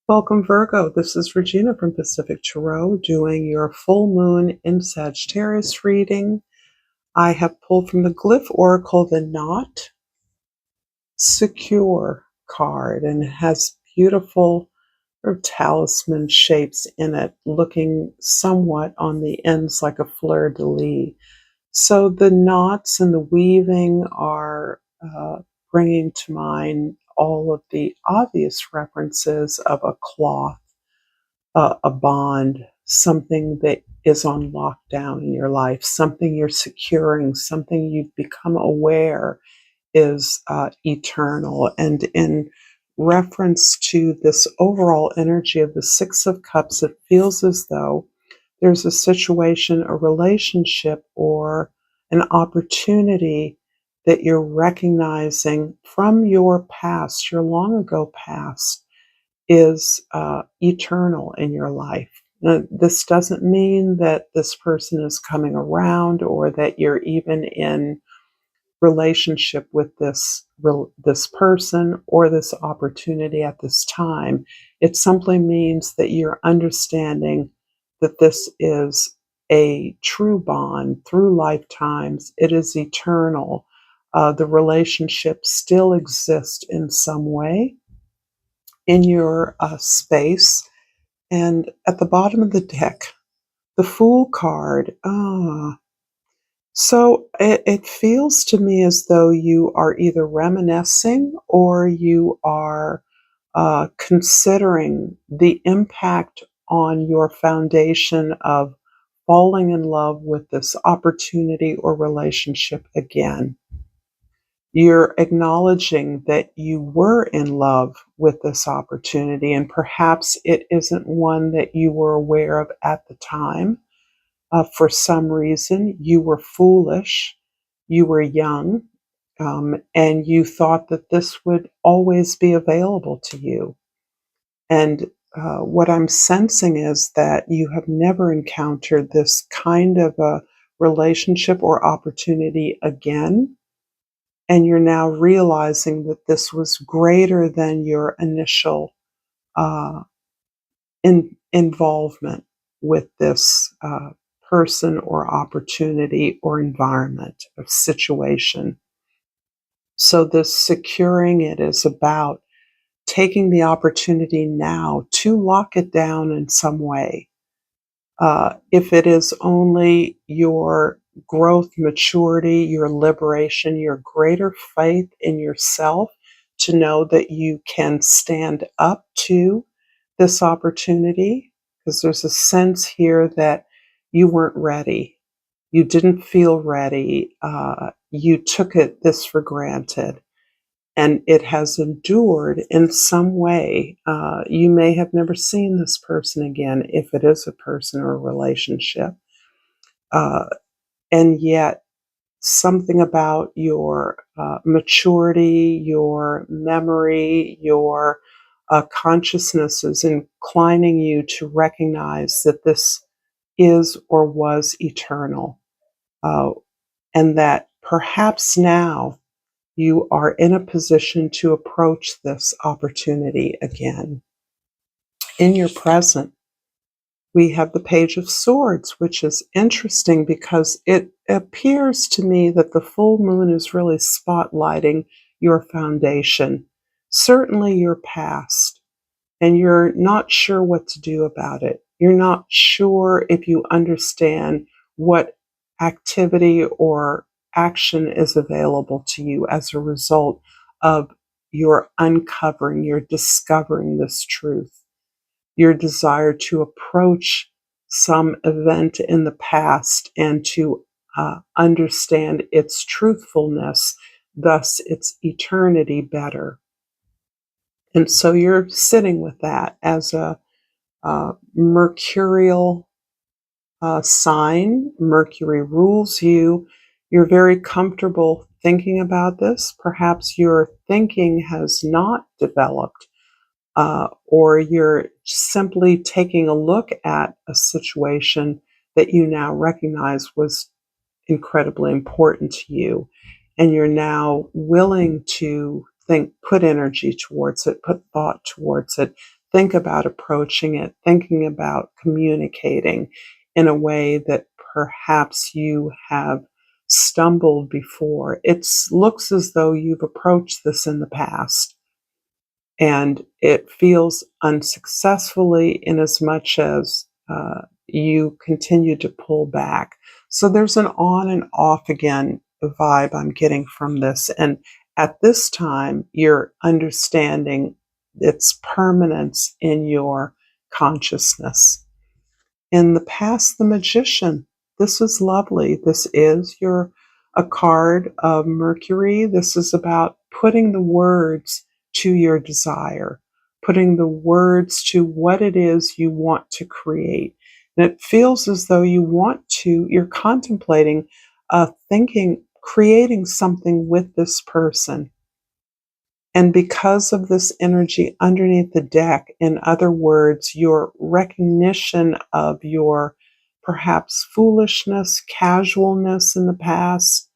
Welcome, Virgo. This is Regina from Pacific Tarot doing your full moon in Sagittarius reading. I have pulled from the Glyph Oracle the Not Secure card, and it has beautiful talisman shapes in it, looking somewhat on the ends like a fleur-de-lis. So the knots and the weaving are bringing to mind all of the obvious references of a cloth, a bond, something that is on lockdown in your life, something you're securing, something you've become aware is eternal. And in reference to this overall energy of the Six of Cups, it feels as though there's a situation, a relationship, or an opportunity that you're recognizing from your past, your long ago past, is eternal in your life. Now, this doesn't mean that this person is coming around or that you're even in relationship with this person or this opportunity at this time. It simply means that you're understanding that this is a true bond through lifetimes. It is eternal. The relationship still exists in some way in your space. And at the bottom of the deck, the Fool card. So it feels to me as though you are either reminiscing or you are considering the impact on your foundation of falling in love with this opportunity or relationship again. You're acknowledging that you were in love with this opportunity, and perhaps it isn't one that you were aware of at the time. For some reason, you were foolish, you were young, and you thought that this would always be available to you. And what I'm sensing is that you have never encountered this kind of a relationship or opportunity again. And you're now realizing that this was greater than your initial uh, involvement with this person or opportunity or environment or situation. So, this securing it is about taking the opportunity now to lock it down in some way. If it is only your growth, maturity, your liberation, your greater faith in yourself to know that you can stand up to this opportunity, because there's a sense here that you weren't ready. You didn't feel ready. You took this for granted, and it has endured in some way. You may have never seen this person again, if it is a person or a relationship. Uh, and yet, something about your maturity, your memory, your consciousness is inclining you to recognize that this is or was eternal. Uh, and that perhaps now you are in a position to approach this opportunity again. In your present, we have the Page of Swords, which is interesting because it appears to me that the full moon is really spotlighting your foundation, certainly your past, and you're not sure what to do about it. You're not sure if you understand what activity or action is available to you as a result of your uncovering, your discovering this truth, your desire to approach some event in the past and to understand its truthfulness, thus its eternity better. And so you're sitting with that as a mercurial sign. Mercury rules you. You're very comfortable thinking about this. Perhaps your thinking has not developed, or you're simply taking a look at a situation that you now recognize was incredibly important to you. And you're now willing to think, put energy towards it, put thought towards it, think about approaching it, thinking about communicating in a way that perhaps you have stumbled before. It looks as though you've approached this in the past and it feels unsuccessfully in as much as you continue to pull back. So there's an on and off again vibe I'm getting from this. And at this time, you're understanding its permanence in your consciousness. In the past, the Magician. This is lovely. This is a card of Mercury. This is about putting the words to your desire, putting the words to what it is you want to create. And it feels as though you're contemplating, thinking, creating something with this person. And because of this energy underneath the deck, in other words, your recognition of your perhaps foolishness, casualness in the past,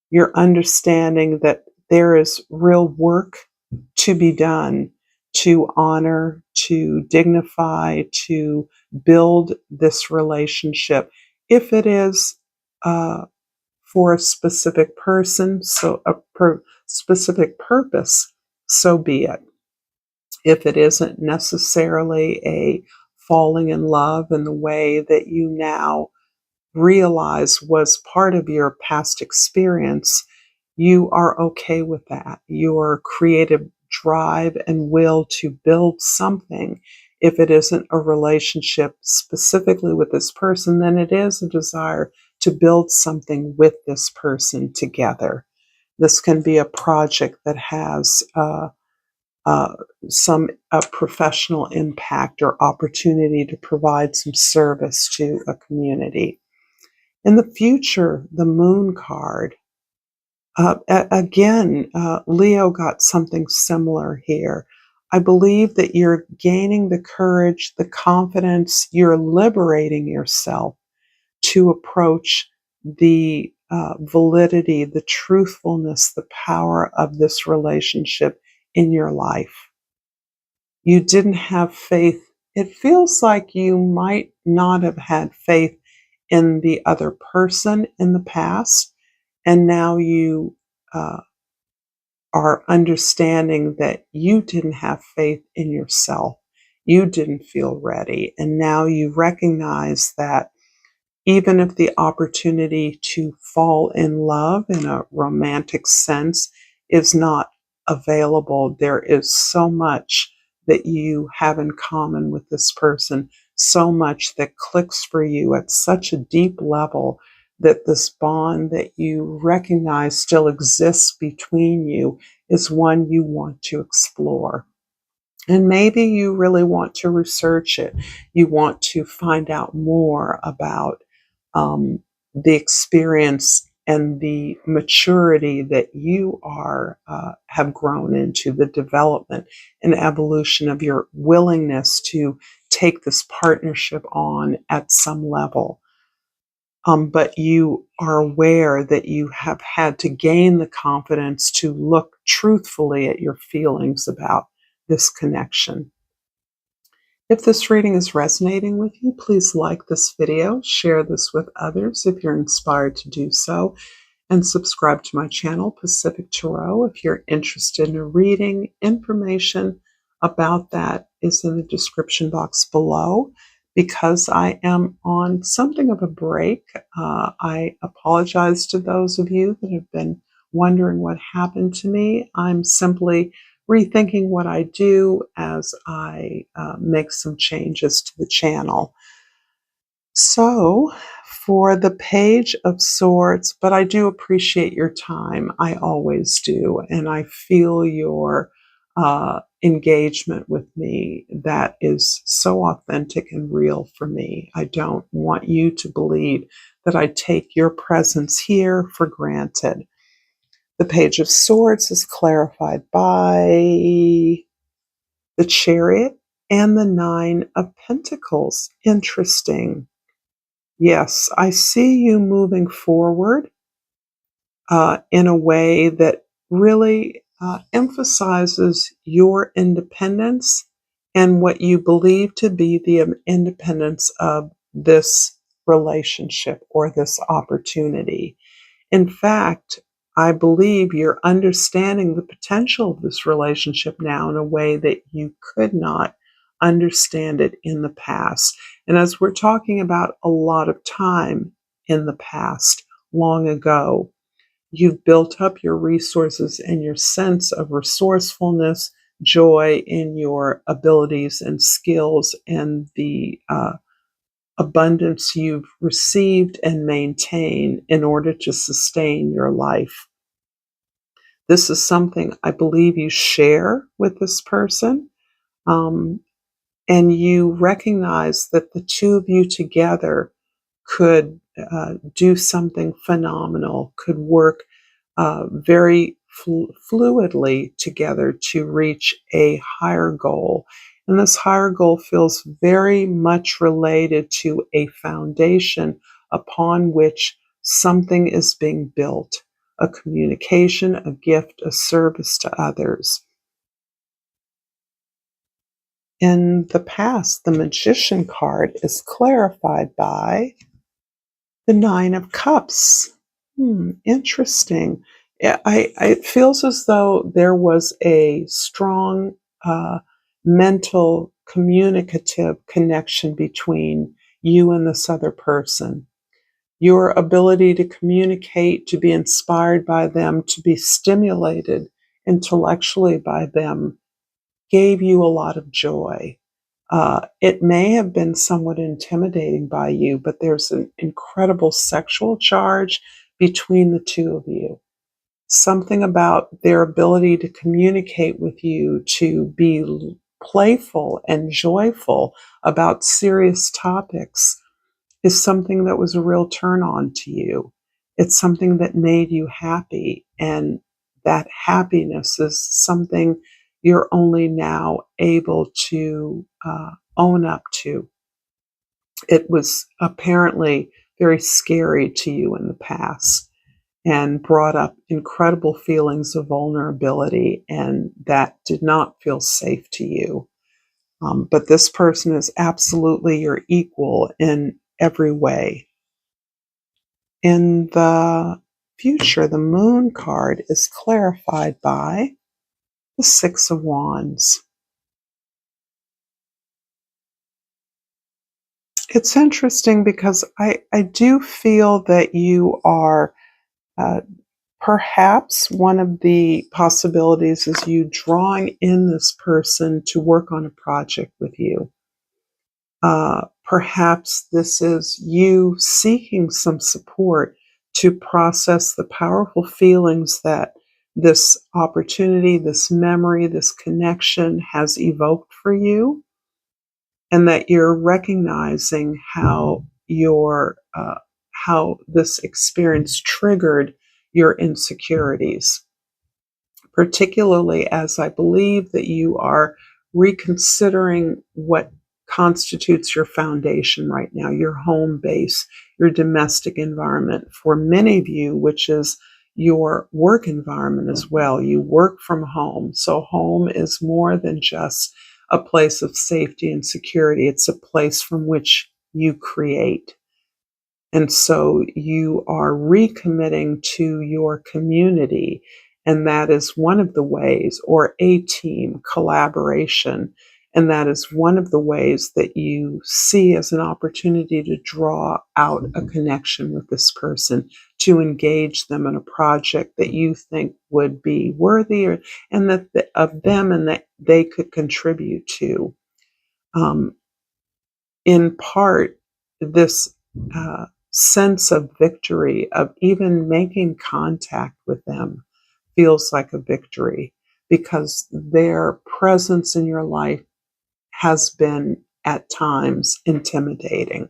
your understanding that there is real work to be done to honor, to dignify, to build this relationship. If it is for a specific person, so specific purpose, so be it. If it isn't necessarily a falling in love in the way that you now realize was part of your past experience, you are okay with that. Your creative drive and will to build something, if it isn't a relationship specifically with this person, then it is a desire to build something with this person together. This can be a project that has some professional impact or opportunity to provide some service to a community. In the future, the Moon card. Again, Leo got something similar here. I believe that you're gaining the courage, the confidence, you're liberating yourself to approach the validity, the truthfulness, the power of this relationship in your life. You didn't have faith. It feels like you might not have had faith in the other person in the past, and now you are understanding that you didn't have faith in yourself. You didn't feel ready. And now you recognize that even if the opportunity to fall in love in a romantic sense is not available, there is so much that you have in common with this person, so much that clicks for you at such a deep level that this bond that you recognize still exists between you is one you want to explore. And maybe you really want to research it. You want to find out more about the experience and the maturity that you have grown into, the development and evolution of your willingness to take this partnership on at some level. But you are aware that you have had to gain the confidence to look truthfully at your feelings about this connection. If this reading is resonating with you, please like this video, share this with others if you're inspired to do so, and subscribe to my channel, Pacific Tarot, if you're interested in a reading. Information about that is in the description box below. Because I am on something of a break, I apologize to those of you that have been wondering what happened to me. I'm simply rethinking what I do as I make some changes to the channel. So, for the Page of Swords, but I do appreciate your time. I always do. And I feel your engagement with me. That is so authentic and real for me. I don't want you to believe that I take your presence here for granted. The Page of Swords is clarified by the Chariot and the Nine of Pentacles. Interesting. Yes, I see you moving forward in a way that really emphasizes your independence and what you believe to be the independence of this relationship or this opportunity. In fact, I believe you're understanding the potential of this relationship now in a way that you could not understand it in the past. And as we're talking about a lot of time in the past, long ago, you've built up your resources and your sense of resourcefulness, joy in your abilities and skills, and the abundance you've received and maintained in order to sustain your life. This is something I believe you share with this person, um, and you recognize that the two of you together could do something phenomenal, could work very fluidly together to reach a higher goal. And this higher goal feels very much related to a foundation upon which something is being built, a communication, a gift, a service to others. In the past, the Magician card is clarified by the Nine of Cups. Interesting. It feels as though there was a strong mental communicative connection between you and this other person. Your ability to communicate, to be inspired by them, to be stimulated intellectually by them gave you a lot of joy. It may have been somewhat intimidating by you, but there's an incredible sexual charge between the two of you. Something about their ability to communicate with you, to be playful and joyful about serious topics, is something that was a real turn on to you. It's something that made you happy, and that happiness is something you're only now able to own up to. It was apparently very scary to you in the past and brought up incredible feelings of vulnerability, and that did not feel safe to you. But this person is absolutely your equal in every way. In the future, the Moon card is clarified by the Six of Wands. It's interesting because I do feel that you are uh, perhaps one of the possibilities is you drawing in this person to work on a project with you. Perhaps this is you seeking some support to process the powerful feelings that this opportunity, this memory, this connection has evoked for you, and that you're recognizing how this experience triggered your insecurities, particularly as I believe that you are reconsidering what constitutes your foundation right now, your home base, your domestic environment. For many of you, which is your work environment as well. You work from home. So home is more than just a place of safety and security. It's a place from which you create. And so you are recommitting to your community. And that is one of the ways, or a team collaboration. And that is one of the ways that you see as an opportunity to draw out a connection with this person, to engage them in a project that you think would be worthy and that of them and that they could contribute to. Um, in part, this sense of victory, of even making contact with them, feels like a victory because their presence in your life has been at times intimidating.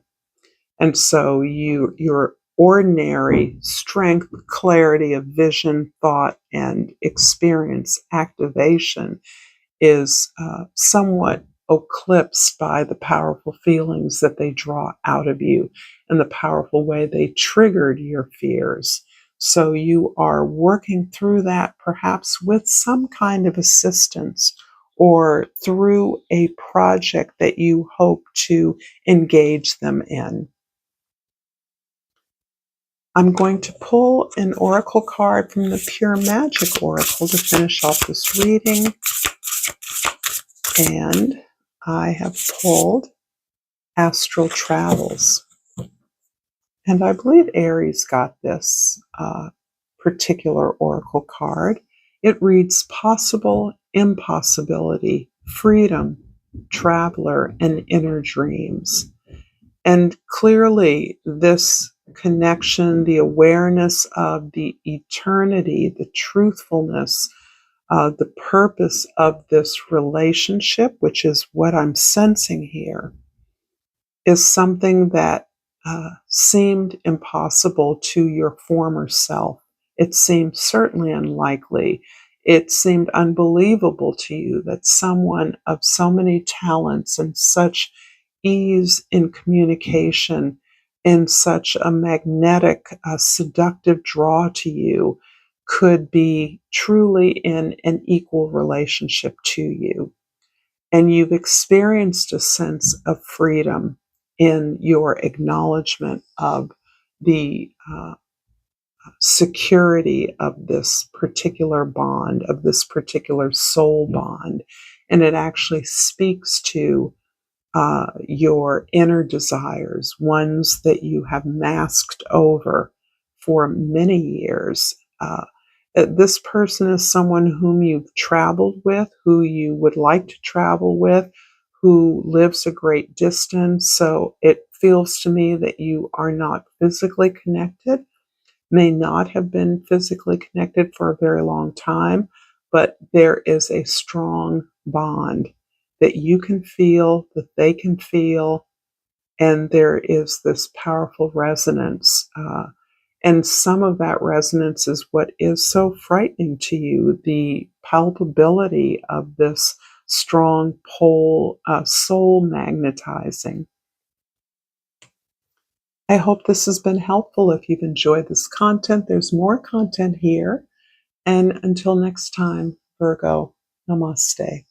And so your ordinary strength, clarity of vision, thought, and experience activation is somewhat eclipsed by the powerful feelings that they draw out of you and the powerful way they triggered your fears. So you are working through that perhaps with some kind of assistance or through a project that you hope to engage them in. I'm going to pull an oracle card from the Pure Magic Oracle to finish off this reading. And I have pulled Astral Travels. And I believe Aries got this particular oracle card. It reads possible, impossibility, freedom, traveler, and inner dreams. And clearly, this connection, the awareness of the eternity, the truthfulness, the purpose of this relationship, which is what I'm sensing here, is something that seemed impossible to your former self. It seemed certainly unlikely. It seemed unbelievable to you that someone of so many talents and such ease in communication and such a magnetic, seductive draw to you could be truly in an equal relationship to you. And you've experienced a sense of freedom in your acknowledgement of the security of this particular bond, of this particular soul bond. And it actually speaks to your inner desires, ones that you have masked over for many years. This person is someone whom you've traveled with, who you would like to travel with, who lives a great distance. So it feels to me that you are not physically connected, may not have been physically connected for a very long time, but there is a strong bond that you can feel, that they can feel, and there is this powerful resonance. And some of that resonance is what is so frightening to you, the palpability of this strong pole, soul magnetizing. I hope this has been helpful. If you've enjoyed this content, there's more content here. And until next time, Virgo, namaste.